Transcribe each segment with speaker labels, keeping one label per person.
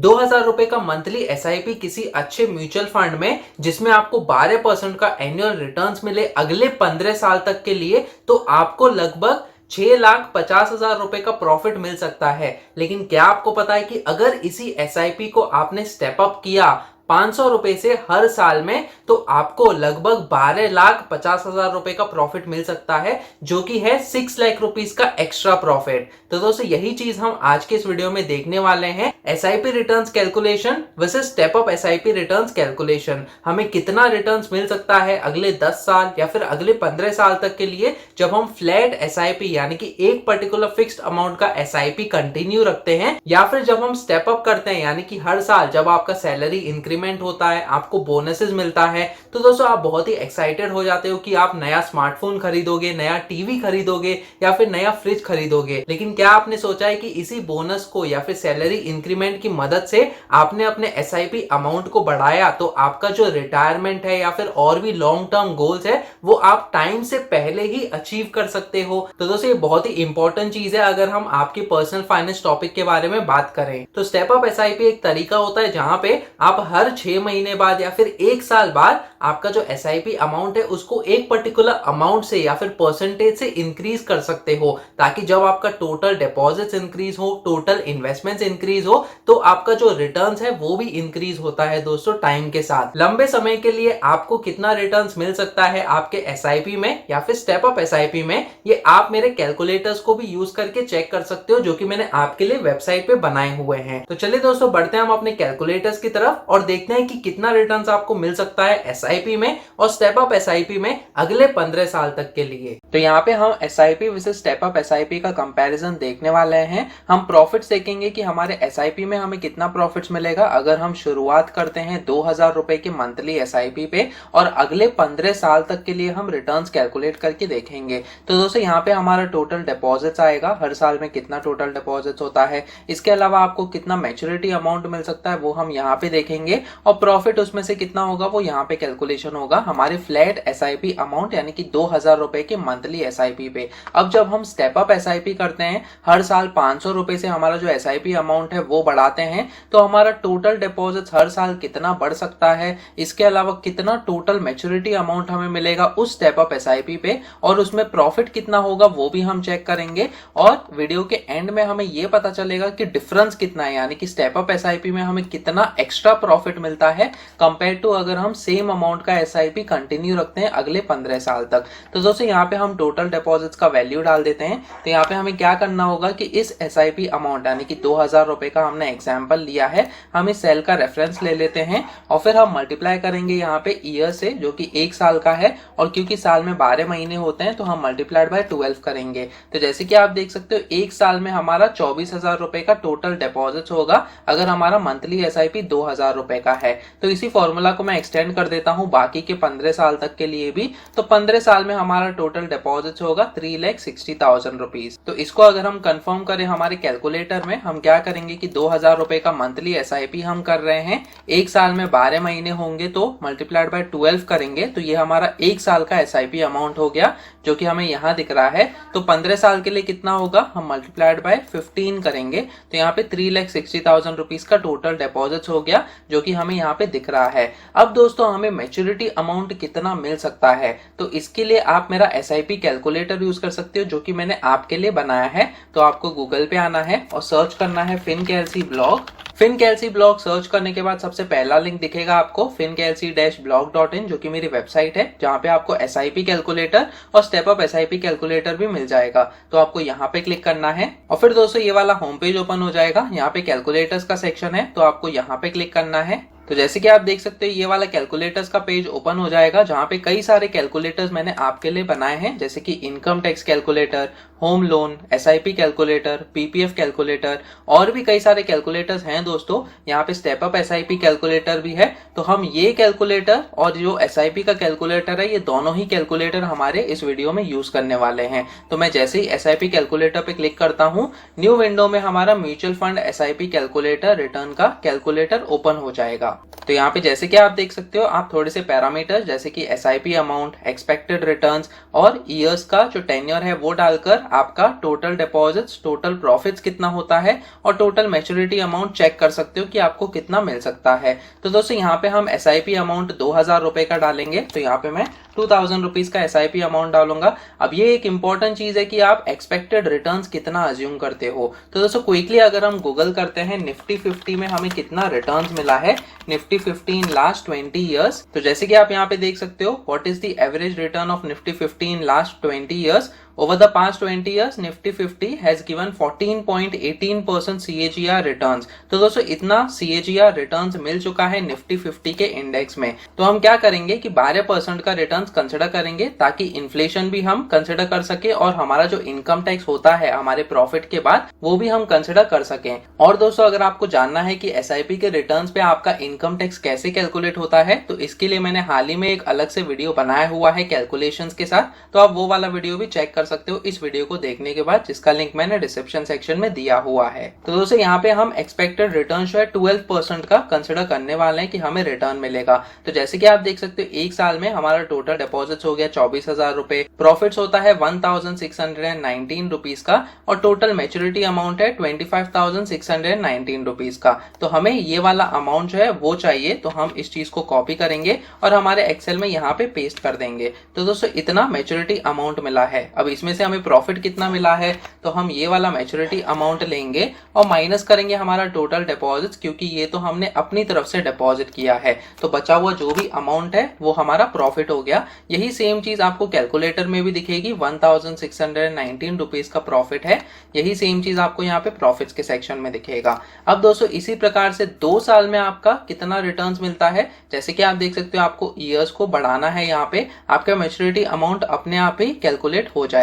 Speaker 1: ₹2000 का monthly SIP किसी अच्छे म्यूचुअल फंड में जिसमें आपको 12% का एनुअल रिटर्न्स मिले अगले 15 साल तक के लिए, तो आपको लगभग ₹6,50,000 का प्रॉफिट मिल सकता है। लेकिन क्या आपको पता है कि अगर इसी एसआईपी को आपने स्टेप अप किया ₹500 से हर साल में, तो आपको लगभग ₹12,50,000 का प्रॉफिट मिल सकता है, जो कि है ₹6 लाख का एक्स्ट्रा प्रॉफिट। तो दोस्तों यही चीज हम आज के इस वीडियो में देखने वाले हैं, SIP returns calculation versus step up SIP returns calculation. हमें कितना रिटर्न्स मिल सकता है अगले 10 साल या फिर अगले 15 साल तक के लिए जब हम फ्लैट एसआईपी यानी कि एक पर्टिकुलर फिक्स्ड अमाउंट का एसआईपी कंटिन्यू रखते हैं, या फिर जब हम स्टेप अप करते हैं यानी कि हर साल जब आपका सैलरी इंक्रीमेंट होता है, आपको बोनसेस मिलता है। तो दोस्तों आप बहुत ही एक्साइटेड हो जाते हो कि आप नया स्मार्टफोन खरीदोगे, नया टीवी खरीदोगे या फिर नया फ्रिज खरीदोगे। लेकिन क्या आपने सोचा है कि इसी बोनस को या फिर सैलरी इंक्रीमेंट की मदद से आपने अपने एसआईपी अमाउंट को बढ़ाया, तो आपका जो रिटायरमेंट है या फिर और भी लॉन्ग टर्म गोल्स है वो आप टाइम से पहले ही अचीव कर सकते हो। तो दोस्तों ये बहुत ही इंपॉर्टेंट चीज है अगर हम आपकी पर्सनल फाइनेंस टॉपिक के बारे में बात करें। तो स्टेप अप एसआईपी एक तरीका होता है जहां पे आप हर 6 महीने बाद या फिर 1 साल बाद आपका जो एसआईपी अमाउंट है उसको एक पर्टिकुलर अमाउंट से या फिर परसेंटेज से इंक्रीज कर सकते हो, ताकि जब आपका टोटल डिपॉजिट्स इंक्रीज हो, टोटल इन्वेस्टमेंट्स इंक्रीज हो, तो आपका जो रिटर्न्स है वो भी इंक्रीज होता है दोस्तों टाइम के साथ। लंबे समय के लिए आपको कितना रिटर्न्स मिल सकता है आपके एसआईपी में या फिर स्टेप अप एसआईपी में, ये आप मेरे कैलकुलेटर्स को भी यूज करके चेक कर सकते हो, जो कि मैंने आपके लिए वेबसाइट पे बनाए हुए हैं। तो चलिए दोस्तों बढ़ते हैं हम अपने कैलकुलेटर्स की तरफ और देखते हैं कि कितना रिटर्न्स आपको मिल सकता है एसआईपी में और स्टेप अप एसआईपी में अगले 15 साल तक के लिए। तो यहाँ पे हम SIP versus step up SIP का कंपैरिजन देखने वाले हैं। हम प्रॉफिट्स देखेंगे कि हमारे एसआईपी में हमें कितना प्रॉफिट्स मिलेगा अगर हम शुरुआत करते हैं ₹2000 के मंथली एसआईपी पे और अगले 15 साल तक के लिए हम रिटर्न्स कैलकुलेट करके देखेंगे। तो दोस्तों यहाँ पे हमारा टोटल डिपॉजिट्स आएगा, हर साल में कितना टोटल डिपॉजिट्स होता है, इसके अलावा आपको कितना मैच्योरिटी अमाउंट मिल सकता है वो हम यहाँ पे देखेंगे, और प्रॉफिट उसमें से कितना होगा वो यहाँ पे कैलकुलेशन होगा हमारे फ्लैट एसआईपी अमाउंट यानी कि ₹2000 के मंथली एसआईपी पे। अब जब हम स्टेप अप एसआईपी करते हैं, हर साल ₹500 से हमारा जो एसआईपी अमाउंट है वो बढ़ाते हैं, तो हमारा टोटल डिपॉजिट्स हर साल कितना बढ़ सकता है, इसके अलावा कितना टोटल मैच्योरिटी अमाउंट हमें मिलेगा उस स्टेप अप एसआईपी पे, और उसमें प्रॉफिट कितना होगा वो भी हम चेक करेंगे। और वीडियो के एंड में हमें ये पता चलेगा कि डिफरेंस कितना है, यानी कि स्टेप अप एसआईपी में हमें कितना एक्स्ट्रा प्रॉफिट मिलता है कंपेयर टू अगर हम सेम अमाउंट का एसआईपी कंटिन्यू रखते हैं अगले 15 साल तक। तो दोस्तों यहाँ पे हम टोटल डिपॉजिट्स का वैल्यू डाल देते हैं। तो यहाँ पे हमें क्या करना होगा कि इस एसआईपी अमाउंट यानी कि ₹2000 का हमने एग्जाम्पल लिया है, हम इस सेल का रेफरेंस ले लेते हैं और फिर हम मल्टीप्लाई करेंगे यहाँ पे ईयर से, जो कि 1 साल का है, और क्योंकि साल में 12 महीने होते हैं तो हम मल्टीप्लाइड बाय 12 करेंगे। तो जैसे कि आप देख सकते हो 1 साल में हमारा ₹24,000 का टोटल डिपॉजिट होगा अगर हमारा मंथली एसआईपी ₹2000 का है। तो इसी फॉर्मूला को मैं एक्सटेंड कर देता हूं बाकी के 15 साल तक के लिए भी। तो 15 साल में हमारा टोटल डिपॉजिट होगा ₹3,60,000। तो इसको अगर हम कंफर्म करें हमारे कैलकुलेटर में, हम क्या करेंगे कि ₹2000 का मंथली एसआईपी हम कर रहे हैं, 1 साल में 12 महीने होंगे तो मल्टीप्लाइड बाय 12 करेंगे, तो ये हमारा 1 साल का एसआईपी अमाउंट हो गया जो कि हमें यहाँ दिख रहा है। तो 15 साल के लिए कितना होगा, हम मल्टीप्लाइड बाय 15 करेंगे, तो यहाँ पे ₹3,60,000 का टोटल डिपॉजिट हो गया जो कि हमें यहाँ पे दिख रहा है। अब दोस्तों हमें मैच्योरिटी अमाउंट कितना मिल सकता है, तो इसके लिए आप मेरा एसआईपी कैलकुलेटर यूज कर सकते हो जो कि मैंने आपके लिए बनाया है। तो आपको गूगल पे आना है और सर्च करना है फिनकेएलसी ब्लॉग। फिनकेएलसी ब्लॉग सर्च करने के बाद सबसे पहला लिंक दिखेगा आपको finkelc-blog.in, जो कि मेरी वेबसाइट है जहां पे आपको एसआईपी कैलकुलेटर और स्टेप अप एसआईपी कैलकुलेटर भी मिल जाएगा। तो आपको यहाँ पे क्लिक करना है और फिर दोस्तों ये वाला होम पेज ओपन हो जाएगा। यहाँ पे कैलकुलेटर्स का सेक्शन है, तो आपको यहाँ पे क्लिक करना है। तो जैसे कि आप देख सकते हो ये वाला कैलकुलेटर्स का पेज ओपन हो जाएगा जहां पे कई सारे कैलकुलेटर्स मैंने आपके लिए बनाए हैं, जैसे कि income tax calculator, home loan, SIP calculator, PPF calculator, और भी कई सारे कैलकुलेटर्स हैं दोस्तों। यहाँ पे स्टेप अप एसआईपी कैलकुलेटर भी है। तो हम ये कैलकुलेटर और जो एसआईपी का कैलकुलेटर है, ये दोनों ही कैलकुलेटर हमारे इस वीडियो में यूज करने वाले हैं। तो मैं जैसे ही एसआईपी कैलकुलेटर पे क्लिक करता हूँ, न्यू विंडो में हमारा mutual fund SIP calculator return का कैलकुलेटर ओपन हो जाएगा। तो यहाँ पे जैसे कि आप देख सकते हो, आप थोड़े से पैरामीटर्स जैसे कि एसआईपी अमाउंट, एक्सपेक्टेड रिटर्न्स और ईयर्स का जो टेन्योर है वो डालकर आपका टोटल डिपॉजिट्स, टोटल प्रॉफिट्स कितना होता है और टोटल मैच्योरिटी अमाउंट चेक कर सकते हो कि आपको कितना मिल सकता है। तो दोस्तों यहाँ पे हम एसआईपी अमाउंट 2000 रुपए का डालेंगे, तो यहाँ पे मैं 2000 रुपीज का एसआईपी अमाउंट डालूंगा। अब ये एक इंपॉर्टेंट चीज है कि आप एक्सपेक्टेड रिटर्न्स कितना अज्यूम करते हो। तो दोस्तों क्विकली अगर हम गूगल करते हैं निफ्टी 50 में हमें कितना रिटर्न्स मिला है, निफ्टी 50 इन लास्ट 20 ईयर्स, तो जैसे कि आप यहाँ पे देख सकते हो, what is the average return of Nifty 50 in last 20 years. Over the past 20 years, Nifty 50 has given 14.18% CAGR returns। तो दोस्तों इतना CAGR returns मिल चुका है निफ्टी 50 के इंडेक्स में। तो हम क्या करेंगे कि 12% का रिटर्न्स कंसिडर करेंगे ताकि इन्फ्लेशन भी हम कंसिडर कर सके और हमारा जो इनकम टैक्स होता है हमारे प्रॉफिट के बाद वो भी हम कंसिडर कर सकें। और दोस्तों अगर आपको जानना है कि SIP के रिटर्न्स पे आपका इनकम टैक्स कैसे कैलकुलेट होता है, तो इसके लिए मैंने हाल ही में एक अलग से वीडियो बनाया हुआ है कैलकुलेशंस के साथ, तो आप वो वाला वीडियो भी चेक कर सकते हो इस वीडियो को देखने के बाद, जिसका लिंक मैंने डिस्क्रिप्शन सेक्शन में दिया हुआ है। तो दोस्तों यहाँ पे हम एक्सपेक्टेड रिटर्न जो है 12% का कंसिडर करने वाले हैं कि हमें रिटर्न मिलेगा। तो जैसे कि आप देख सकते हो, एक साल में हमारा टोटल डिपॉजिट्स हो गया 24,000 रुपए, प्रॉफिट्स होता है 1619 रुपीज का और टोटल मैच्योरिटी अमाउंट है 25,619 रुपीज का। तो हमें ये वाला अमाउंट जो है वो चाहिए, तो हम इस चीज को कॉपी करेंगे और हमारे एक्सेल में यहाँ पे पेस्ट कर देंगे। तो दोस्तों इतना मैच्योरिटी अमाउंट मिला है। अब इसमें से हमें प्रॉफिट कितना मिला है, तो हम ये वाला मैच्योरिटी अमाउंट लेंगे और माइनस करेंगे हमारा टोटल डिपॉजिट्स, क्योंकि ये तो हमने अपनी तरफ से डिपॉजिट किया है, तो बचा हुआ जो भी अमाउंट है वो हमारा प्रॉफिट हो गया। यही सेम चीज आपको कैलकुलेटर में भी दिखेगी, 1619 रुपीज का प्रॉफिट है। यही सेम चीज आपको यहाँ पे प्रॉफिट्स के सेक्शन में दिखेगा। अब दोस्तों इसी प्रकार से 2 साल में आपका कितना रिटर्न्स मिलता है, जैसे कि आप देख सकते हो, आपको ईयर्स को बढ़ाना है, यहाँ पे आपका मैच्योरिटी अमाउंट अपने आप ही कैलकुलेट हो जाएगा।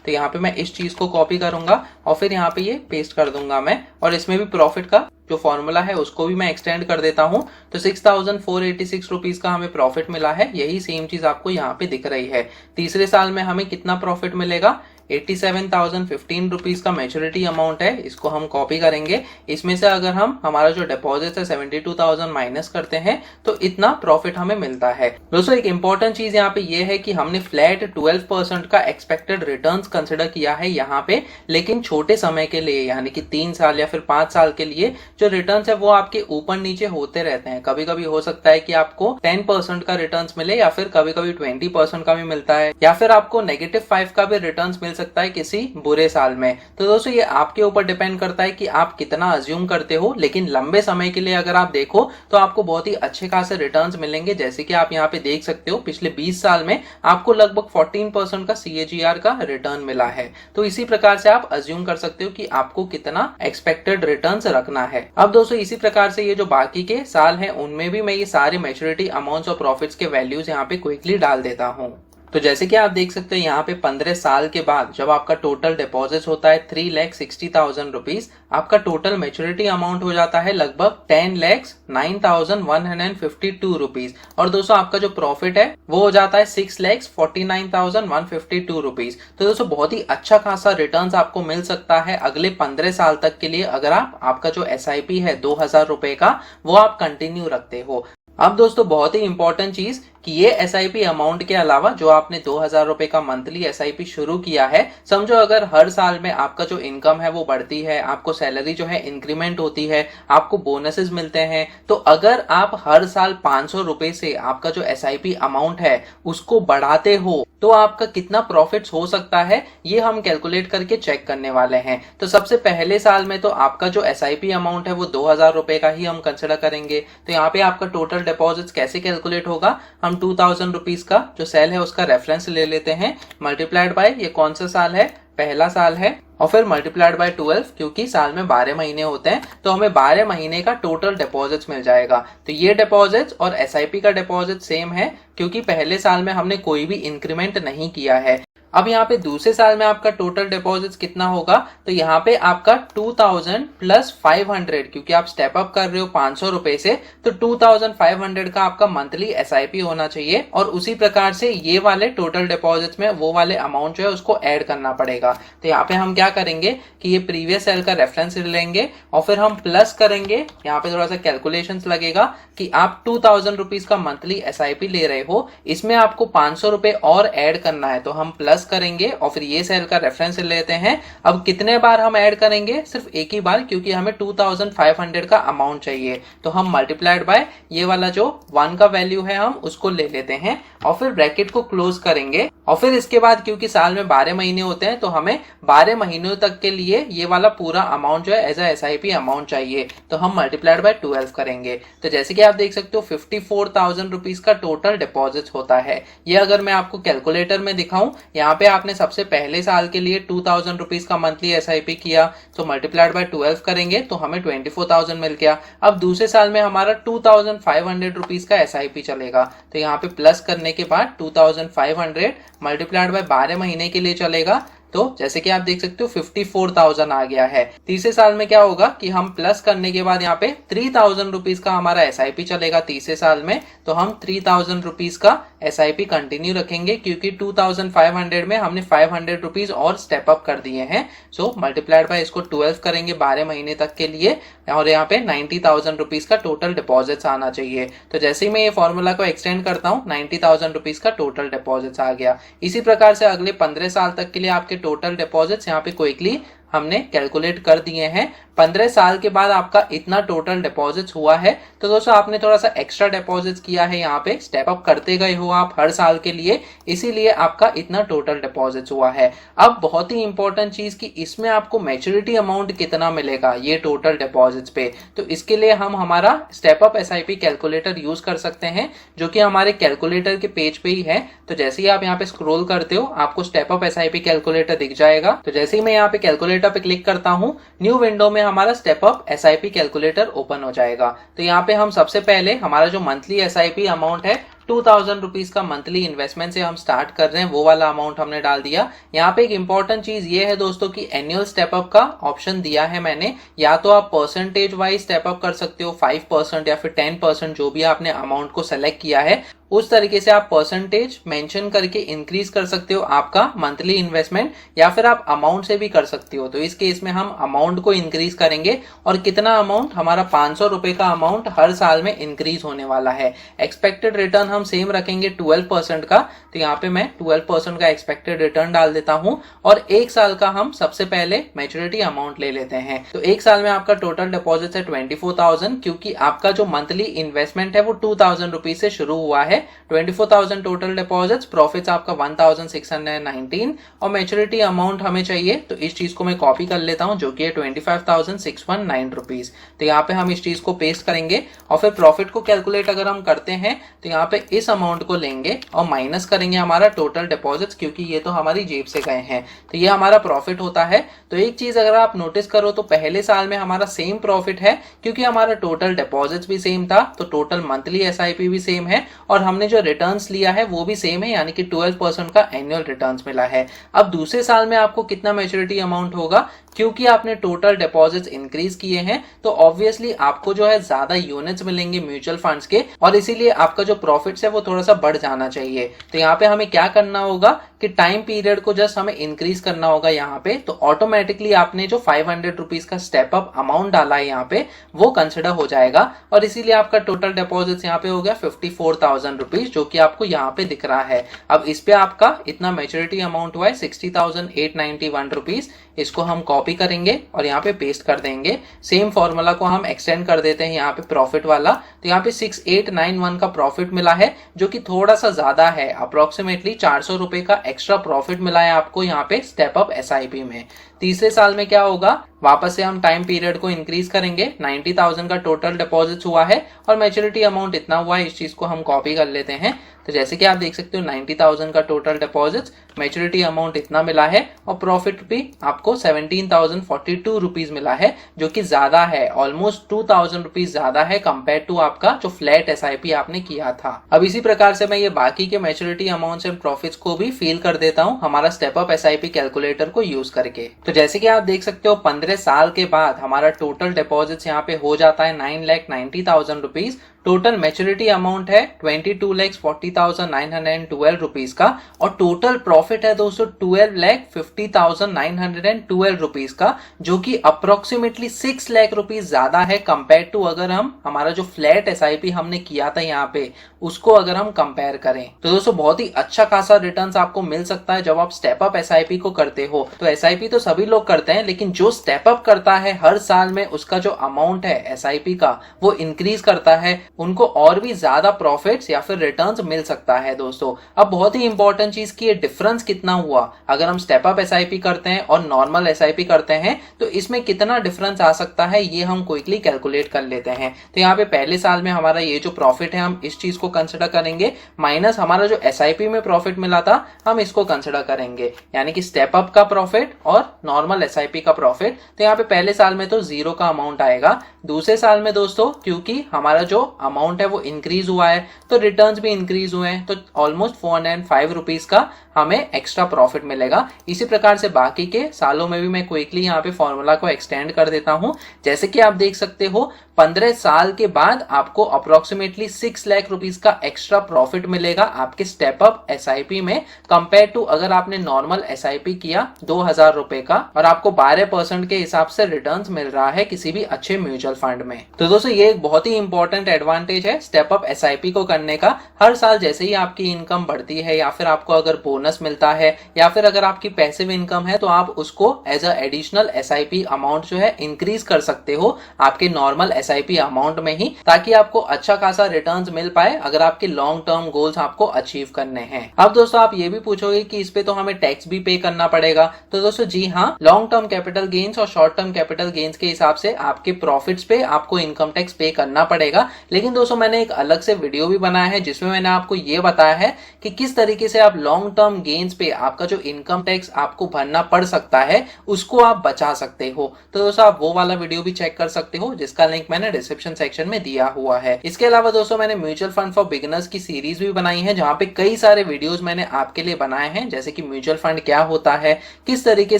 Speaker 1: तो यहाँ पे मैं इस चीज को कॉपी करूंगा और फिर यहाँ पे ये पेस्ट कर दूंगा मैं, और इसमें भी प्रॉफिट का जो फॉर्मूला है उसको भी मैं एक्सटेंड कर देता हूं। तो 6,486 रुपीज का हमें प्रॉफिट मिला है। यही सेम चीज आपको यहाँ पे दिख रही है। तीसरे साल में हमें कितना प्रॉफिट मिलेगा, 87,015 रुपीज का मैच्योरिटी अमाउंट है, इसको हम कॉपी करेंगे। इसमें से अगर हम हमारा जो डिपॉजिट है 72,000 माइनस करते हैं तो इतना प्रॉफिट हमें मिलता है। दोस्तों एक इंपॉर्टेंट चीज यहाँ पे ये है कि हमने फ्लैट 12% का एक्सपेक्टेड रिटर्न्स कंसिडर किया है यहाँ पे, लेकिन छोटे समय के लिए, यानी कि 3 साल या फिर 5 साल के लिए जो रिटर्न्स है वो आपके ऊपर नीचे होते रहते हैं। कभी कभी हो सकता है कि आपको 10% का रिटर्न्स मिले, या फिर कभी कभी 20% का भी मिलता है, या फिर आपको -5 का भी रिटर्न्स मिल सकता है किसी बुरे साल में। तो दोस्तों ये आपके ऊपर डिपेंड करता है कि आप कितना अज्यूम करते हो, लेकिन लंबे समय के लिए अगर आप देखो तो आपको बहुत ही अच्छे खासे रिटर्न्स मिलेंगे। जैसे कि आप यहाँ पे देख सकते हो, पिछले 20 साल में आपको लगभग 14% का CAGR का रिटर्न मिला है। तो इसी प्रकार से आप अज्यूम कर सकते हो कि आपको कितना एक्सपेक्टेड रिटर्न्स रखना है। अब दोस्तों इसी प्रकार से ये जो बाकी के साल हैं उनमें भी मैं ये सारे मैच्योरिटी अमाउंट्स और प्रॉफिट्स के वैल्यूज यहाँ पे क्विकली डाल देता हूँ। तो जैसे कि आप देख सकते हो, यहाँ पे 15 साल के बाद जब आपका टोटल डिपॉजिट होता है 3,60,000 रुपीज, आपका टोटल मैच्योरिटी अमाउंट हो जाता है लगभग 10,09,152 रुपीज, और दोस्तों आपका जो प्रॉफिट है वो हो जाता है 6,49,152 रुपीज। तो दोस्तों बहुत ही अच्छा खासा रिटर्न्स आपको मिल सकता है अगले 15 साल तक के लिए, अगर आपका जो SIP है 2,000 रुपए का वो आप कंटिन्यू रखते हो। अब दोस्तों बहुत ही इंपॉर्टेंट चीज कि ये SIP अमाउंट के अलावा जो आपने 2,000 रुपए का मंथली SIP शुरू किया है, समझो अगर हर साल में आपका जो इनकम है वो बढ़ती है, आपको सैलरी जो है इंक्रीमेंट होती है, आपको बोनसेस मिलते हैं, तो अगर आप हर साल 500 रुपए से आपका जो SIP अमाउंट है उसको बढ़ाते हो तो आपका कितना प्रॉफिट्स हो सकता है, ये हम कैलकुलेट करके चेक करने वाले हैं। तो सबसे पहले साल में तो आपका जो SIP अमाउंट है वो 2,000 रुपए का ही हम कंसिडर करेंगे। तो यहाँ पे आपका टोटल डिपॉजिट्स कैसे कैलकुलेट होगा, हम 2,000 रुपीज का जो सेल है उसका रेफरेंस ले लेते हैं, मल्टीप्लाइड बाय ये कौन सा साल है, पहला साल है, और फिर मल्टीप्लाइड बाय 12, क्योंकि साल में 12 महीने होते हैं तो हमें 12 महीने का टोटल डिपॉजिट्स मिल जाएगा। तो ये डिपॉजिट्स और SIP का डिपॉजिट सेम है, क्योंकि पहले साल में हमने कोई भी इंक्रीमेंट नहीं किया है। अब यहाँ पे दूसरे साल में आपका टोटल डिपॉजिट कितना होगा, तो यहाँ पे आपका 2000 प्लस 500, क्योंकि आप स्टेप अप कर रहे हो 500 रुपए से, तो 2500 का आपका मंथली एसआईपी होना चाहिए। और उसी प्रकार से ये वाले टोटल डिपॉजिट्स में वो वाले अमाउंट जो है उसको ऐड करना पड़ेगा। तो यहाँ पे हम क्या करेंगे कि ये प्रीवियस सेल का रेफरेंस लेंगे और फिर हम प्लस करेंगे। यहाँ पे थोड़ा सा कैलकुलेशंस लगेगा कि आप 2000 रुपीज का मंथली एसआईपी ले रहे हो, इसमें आपको 500 रुपए और ऐड करना है, तो हम प्लस करेंगे और फिर ये सेल का रेफरेंस लेते हैं। अब कितने बार हम ऐड करेंगे, सिर्फ एक ही बार, क्योंकि हमें 2500 का अमाउंट चाहिए। तो हम मल्टीप्लाइड बाय ये वाला जो 1 का वैल्यू है हम उसको ले लेते हैं और फिर ब्रैकेट को क्लोज करेंगे। और फिर इसके बाद क्योंकि साल में 12 महीने होते हैं तो हमें 12 महीनों तक के लिए ये वाला पूरा अमाउंट जो है एज ए एसआईपी अमाउंट चाहिए, तो हम मल्टीप्लाइड बाय 12 करेंगे। तो जैसे कि आप देख सकते हो 54,000 रुपीज का टोटल डिपॉजिट होता है। ये अगर मैं आपको कैलकुलेटर में दिखाऊं, यहाँ पे आपने सबसे पहले साल के लिए 2000 रुपीज का मंथली एसआईपी किया, तो मल्टीप्लाइड बाय 12 करेंगे तो हमें 24,000 मिल गया। अब दूसरे साल में हमारा 2500 रुपीज का एसआईपी चलेगा, तो यहाँ पे प्लस करने के बाद 2500 मल्टीप्लाइड बाय 12 महीने के लिए चलेगा, तो जैसे कि आप देख सकते हो 54,000 आ गया है। तीसरे साल में क्या होगा कि हम प्लस करने के बाद यहाँ पे 3000 रुपीज का हमारा एसआईपी चलेगा तीसरे साल में, तो हम 3000 रुपीज का एसआईपी कंटिन्यू रखेंगे, क्योंकि 2500 में हमने 500 रुपीज और स्टेप अप कर दिए हैं। सो मल्टीप्लाइड बाय इसको 12 करेंगे 12 महीने तक के लिए, और यहाँ पे 90,000 रुपीज का टोटल डिपॉजिट आना चाहिए। तो जैसे ही मैं ये फॉर्मूला को एक्सटेंड करता हूँ 90,000 रुपीज का टोटल डिपॉजिट आ गया। इसी प्रकार से अगले 15 साल तक के लिए आपके टोटल डिपॉजिट्स यहाँ पे क्विकली हमने कैलकुलेट कर दिए हैं। 15 साल के बाद आपका इतना टोटल डिपॉजिट हुआ है, तो दोस्तों आपने थोड़ा सा एक्स्ट्रा डिपॉजिट किया है, यहाँ पे स्टेप अप करते गए हो आप हर साल के लिए, इसीलिए आपका इतना टोटल डिपॉजिट हुआ है। अब बहुत ही इंपॉर्टेंट चीज कि इसमें आपको मैच्योरिटी अमाउंट कितना मिलेगा ये टोटल डिपॉजिट्स पे, तो इसके लिए हम हमारा step up SIP calculator use कर सकते हैं, जो कि हमारे कैलकुलेटर के पेज पे ही है। तो जैसे ही आप यहाँ पे स्क्रॉल करते हो आपको स्टेप अप एसआईपी कैलकुलेटर दिख जाएगा। तो जैसे ही मैं यहाँ पे कैलकुलेटर पे क्लिक करता हूं, न्यू विंडो में हमारा step up SIP calculator open हो जाएगा। तो यहाँ पे हम सबसे पहले हमारा जो मंथली एसआईपी अमाउंट है 2000 रुपीज का मंथली इन्वेस्टमेंट से हम स्टार्ट कर रहे हैं, वो वाला अमाउंट हमने डाल दिया। यहाँ पे एक इंपॉर्टेंट चीज ये है दोस्तों कि एनुअल स्टेप अप का ऑप्शन दिया है मैंने, या तो आप परसेंटेज वाइज स्टेप अप कर सकते हो 5% या फिर 10%, जो भी आपने अमाउंट को सेलेक्ट किया है उस तरीके से आप परसेंटेज मेंशन करके इंक्रीज कर सकते हो आपका मंथली इन्वेस्टमेंट, या फिर आप अमाउंट से भी कर सकते हो। तो इस केस में हम अमाउंट को इंक्रीज करेंगे, और कितना अमाउंट, हमारा 500 रुपए का अमाउंट हर साल में इंक्रीज होने वाला है। एक्सपेक्टेड रिटर्न हम सेम रखेंगे 12% का, तो यहाँ पे मैं 12% का एक्सपेक्टेड रिटर्न डाल देता हूं, और एक साल का हम सबसे पहले मैच्योरिटी अमाउंट ले लेते हैं। तो एक साल में आपका टोटल डिपॉजिट है 24,000, क्योंकि आपका जो मंथली इन्वेस्टमेंट है वो 2000 रुपीज से शुरू हुआ है। 24,000 टोटल डिपॉजिट्स, प्रॉफिट्स आपका 1619, और मैच्योरिटी अमाउंट हमें चाहिए, तो इस चीज को मैं कॉपी कर लेता हूं, जो कि है 25,619 रुपीज। तो यहाँ पे हम इस चीज को पेस्ट करेंगे, और फिर प्रॉफिट को कैलकुलेट अगर हम करते हैं तो यहाँ पे इस अमाउंट को लेंगे और माइनस करेंगे हमारा टोटल डिपॉजिट्स, क्योंकि ये तो हमारी जेब से गए हैं, तो ये हमारा प्रॉफिट होता है। तो एक चीज अगर आप नोटिस करो तो पहले साल में हमारा सेम प्रॉफिट है, क्योंकि हमारा टोटल डिपॉजिट्स भी सेम था, तो टोटल मंथली एसआईपी भी सेम है, और हमने जो रिटर्न्स लिया है वो भी सेम है, यानी कि 12% का एनुअल रिटर्न्स मिला है। अब दूसरे साल में आपको कितना मैच्योरिटी अमाउंट होगा, क्योंकि आपने टोटल डिपॉजिट्स इंक्रीज किए हैं, तो ऑब्वियसली आपको जो है ज्यादा यूनिट्स मिलेंगे म्यूचुअल फंड्स के, और इसीलिए आपका जो प्रॉफिट्स है वो थोड़ा सा बढ़ जाना चाहिए। तो यहाँ पे हमें क्या करना होगा कि टाइम पीरियड को जस्ट हमें इंक्रीज करना होगा यहाँ पे, तो ऑटोमेटिकली आपने जो 500 रुपीज का स्टेप अप अमाउंट डाला है यहाँ पे वो कंसिडर हो जाएगा, और इसीलिए आपका टोटल डिपॉजिट यहाँ पे हो गया 54,000 रुपीज, जो कि आपको यहाँ पे दिख रहा है। अब इस पे आपका इतना मैच्योरिटी अमाउंट हुआ है 60,891 रुपीज। इसको हम कॉपी करेंगे और यहाँ पे पेस्ट कर देंगे। सेम फॉर्मूला को हम एक्सटेंड कर देते हैं यहाँ पे प्रॉफिट वाला, तो यहाँ पे 6891 का प्रॉफिट मिला है, जो कि थोड़ा सा ज्यादा है, अप्रोक्सीमेटली 400 रुपए का एक्स्ट्रा प्रॉफिट मिला है आपको यहाँ पे स्टेप अप एसआईपी में। तीसरे साल में क्या होगा, वापस से हम टाइम पीरियड को इंक्रीज करेंगे। 90,000 का टोटल डिपॉजिट हुआ है और मैच्योरिटी अमाउंट इतना हुआ है। इस चीज को हम कॉपी कर लेते हैं। तो जैसे कि आप देख सकते हो 90,000 का टोटल डिपॉजिट, मैच्योरिटी अमाउंट इतना मिला है और प्रॉफिट भी आपको 17,042 रुपीज मिला है, जो कि ज्यादा है, ऑलमोस्ट 2,000 रुपीज ज्यादा है कंपेयर टू आपका जो फ्लैट एसआईपी आपने किया था। अब इसी प्रकार से मैं ये बाकी के मैच्योरिटी अमाउंट्स एंड प्रॉफिट्स को भी फील कर देता हूं हमारा स्टेप अप एसआईपी कैलकुलेटर को यूज करके। तो जैसे कि आप देख सकते हो 15 साल के बाद हमारा टोटल डिपॉजिट यहाँ पे हो जाता है 9,90,000 रुपीज। टोटल मैच्योरिटी अमाउंट है 22,40,912 रुपीज का और टोटल प्रॉफिट है दोस्तों 12,50,912 रुपीज का, जो कि अप्रोक्सीमेटली 6 लाख रुपीज ज्यादा है कंपेयर टू अगर हम हमारा जो फ्लैट एसआईपी हमने किया था यहाँ पे उसको अगर हम कंपेयर करें। तो दोस्तों बहुत ही अच्छा खासा रिटर्न्स आपको मिल सकता है जब आप स्टेप अप एसआईपी को करते हो। तो एसआईपी तो सभी लोग करते हैं, लेकिन जो स्टेप अप करता है हर साल में उसका जो अमाउंट है एसआईपी का वो इंक्रीज करता है, उनको और भी ज्यादा प्रॉफिट्स या फिर रिटर्न्स मिल सकता है दोस्तों। अब बहुत ही इंपॉर्टेंट चीज की डिफरेंस कितना हुआ अगर हम स्टेप अप एसआईपी करते हैं और नॉर्मल एसआईपी करते हैं, तो इसमें कितना डिफरेंस आ सकता है ये हम क्विकली कैलकुलेट कर लेते हैं। तो यहाँ पे पहले साल में हमारा ये जो प्रॉफिट है हम इस चीज को कंसिडर करेंगे, माइनस हमारा जो एसआईपी में प्रॉफिट मिला था हम इसको कंसिडर करेंगे, यानी कि स्टेप अप का प्रॉफिट और नॉर्मल एसआईपी का प्रॉफिट। तो यहाँ पे पहले साल में तो 0 का अमाउंट आएगा। दूसरे साल में दोस्तों क्योंकि हमारा जो अमाउंट है वो इंक्रीज हुआ है तो रिटर्न्स भी इंक्रीज हुए हैं, तो ऑलमोस्ट 405 रुपीज का हमें एक्स्ट्रा प्रॉफिट मिलेगा। इसी प्रकार से बाकी के सालों में भी मैं क्विकली यहाँ पे फॉर्मूला को एक्सटेंड कर देता हूं। जैसे कि आप देख सकते हो 15 साल के बाद आपको अप्रोक्सीमेटली 6 लाख रुपीज का एक्स्ट्रा प्रॉफिट मिलेगा आपके स्टेप अप एसआईपी में, कंपेयर टू अगर आपने नॉर्मल एसआईपी किया 2,000 रुपए का और आपको 12% के हिसाब से रिटर्न्स मिल रहा है किसी भी अच्छे म्यूचुअल फंड में। तो दोस्तों ये एक बहुत ही इंपॉर्टेंट एडवांटेज है स्टेप अप एसआईपी को करने का। हर साल जैसे ही आपकी इनकम बढ़ती है या फिर आपको अगर बोनस मिलता है या फिर अगर आपकी पैसिव इनकम है तो आप उसको as a additional SIP amount जो है इंक्रीज कर सकते हो आपके नॉर्मल एसआईपी अमाउंट में ही, ताकि आपको अच्छा खासा रिटर्न्स मिल पाए अगर आपके लॉन्ग टर्म गोल्स आपको अचीव करने हैं। अब दोस्तों आप ये भी पूछोगे कि इस पे तो हमें टैक्स भी पे करना पड़ेगा। तो दोस्तों जी हाँ, लॉन्ग टर्म कैपिटल गेन्स और शॉर्ट टर्म कैपिटल गेन्स के हिसाब से आपके प्रॉफिट्स पे आपको इनकम टैक्स पे करना पड़ेगा। लेकिन दोस्तों मैंने एक अलग से वीडियो भी बनाया है जिसमें मैंने आपको ये बताया है कि किस तरीके से आप लॉन्ग टर्म गेन्स पे आपका जो इनकम टैक्स आपको भरना पड़ सकता है उसको आप बचा सकते हो। तो दोस्तों आप वो वाला वीडियो भी चेक कर सकते हो जिसका लिंक मैंने डिस्क्रिप्शन सेक्शन में दिया हुआ है। इसके अलावा दोस्तों मैंने म्यूचुअल फंड फॉर बिगिनर्स की सीरीज भी बनाई है जहां पे कई सारे वीडियोस मैंने आपके लिए बनाए हैं, जैसे कि म्यूचुअल फंड क्या होता है, किस तरीके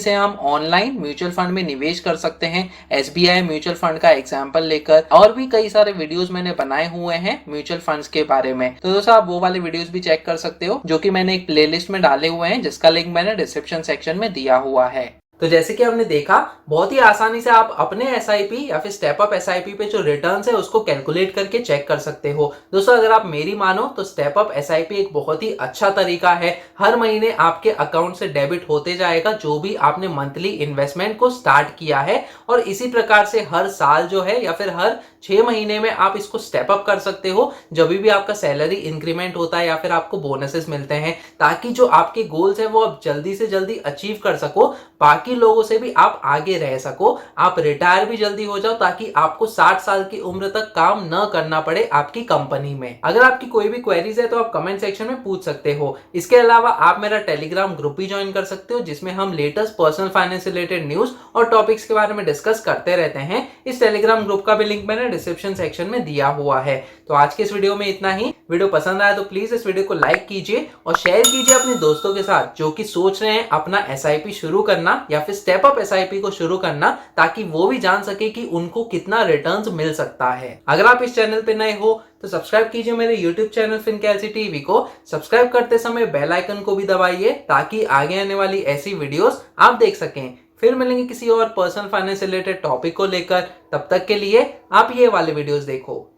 Speaker 1: से हम ऑनलाइन म्यूचुअल फंड में निवेश कर सकते हैं, एसबीआई म्यूचुअल फंड का एग्जांपल लेकर, और भी कई सारे वीडियोस मैंने बनाए हुए हैं म्यूचुअल फंड्स के बारे में। तो दोस्तों आप वो वाले वीडियोस भी चेक कर सकते हो जो कि मैंने एक प्लेलिस्ट में डाले हुए हैं जिसका लिंक मैंने डिस्क्रिप्शन सेक्शन में दिया हुआ है। तो जैसे कि हमने देखा बहुत ही आसानी से आप अपने एसआईपी या फिर स्टेप अप एसआईपी पे जो रिटर्न्स है उसको कैलकुलेट करके चेक कर सकते हो। दोस्तों अगर आप मेरी मानो तो स्टेप अप एसआईपी एक बहुत ही अच्छा तरीका है। हर महीने आपके अकाउंट से डेबिट होते जाएगा जो भी आपने मंथली इन्वेस्टमेंट को स्टार्ट किया है, और इसी प्रकार से हर साल जो है या फिर हर 6 महीने में आप इसको स्टेप अप कर सकते हो जब भी आपका सैलरी इंक्रीमेंट होता है या फिर आपको बोनसेस मिलते हैं, ताकि जो आपके गोल्स है वो आप जल्दी से जल्दी अचीव कर सको, बाकी लोगों से भी आप आगे रह सको, आप रिटायर भी जल्दी हो जाओ ताकि आपको 60 साल की उम्र तक काम न करना पड़े आपकी कंपनी में। अगर आपकी कोई भी क्वेरीज है तो आप कमेंट सेक्शन में पूछ सकते हो। इसके अलावा आप मेरा टेलीग्राम ग्रुप भी ज्वाइन कर सकते हो जिसमें हम latest personal finance related news और टॉपिक्स के बारे में डिस्कस करते रहते हैं। इस टेलीग्राम ग्रुप का भी लिंक मैंने डिस्क्रिप्शन सेक्शन में दिया हुआ है। तो आज के इस वीडियो में इतना ही। वीडियो पसंद आया तो प्लीज इस वीडियो को लाइक कीजिए और शेयर कीजिए अपने दोस्तों के साथ जो कि सोच रहे हैं अपना एसआईपी शुरू करना या फिर स्टेप अप एसआईपी को शुरू करना, ताकि वो भी जान सके कि उनको कितना रिटर्न्स मिल सकता है। अगर आप इस चैनल पे नए हो तो सब्सक्राइब कीजिए मेरे YouTube चैनल फिनकैल्सी टीवी को। सब्सक्राइब करते समय बेल आइकन को भी दबाइए ताकि आगे आने वाली ऐसी वीडियोस आप देख सकें। फिर मिलेंगे किसी और पर्सनल फाइनेंस रिलेटेड टॉपिक को लेकर। तब तक के लिए आप ये वाले वीडियोस देखो।